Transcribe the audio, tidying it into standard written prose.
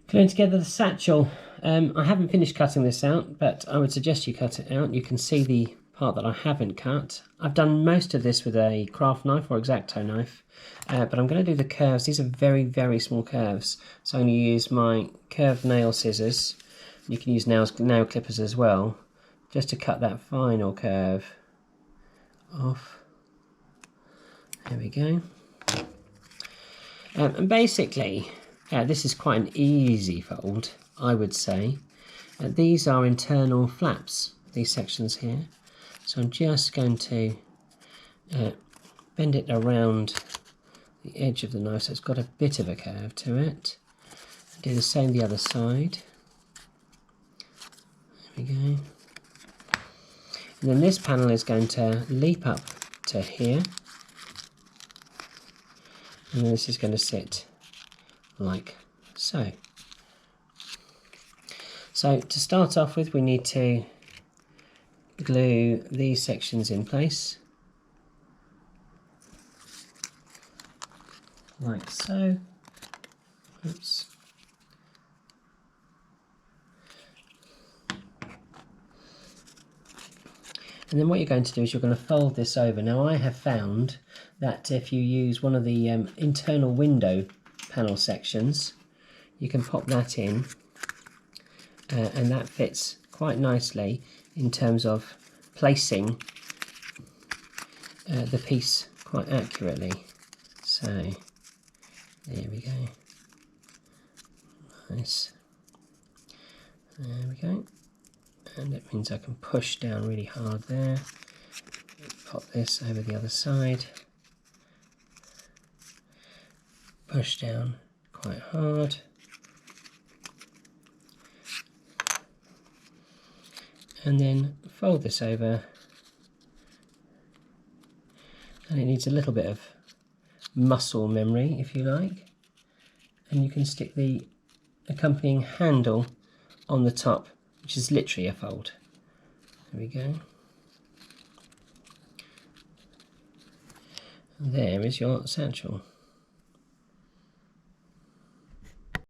Gluing together the satchel. I haven't finished cutting this out, but I would suggest you cut it out. You can see the part that I haven't cut. I've done most of this with a craft knife or X-Acto knife, but I'm going to do the curves. These are very, very small curves, so I'm going to use my curved nail scissors. You can use nail clippers as well, just to cut that final curve off. There we go. And basically, this is quite an easy fold, I would say. These are internal flaps, these sections here. So I'm just going to bend it around the edge of the knife so it's got a bit of a curve to it. Do the same the other side. There we go. And then this panel is going to leap up to here. And then this is going to sit like so. So to start off with, we need to glue these sections in place, like so. Oops. And then what you're going to do is you're going to fold this over. Now I have found that if you use one of the internal window panel sections, you can pop that in and that fits quite nicely in terms of placing the piece quite accurately. So there we go. Nice. There we go. And it means I can push down really hard there. Pop this over the other side. Push down quite hard. And then fold this over. And it needs a little bit of muscle memory, if you like. And you can stick the accompanying handle on the top, which is literally a fold. There we go. And there is your satchel.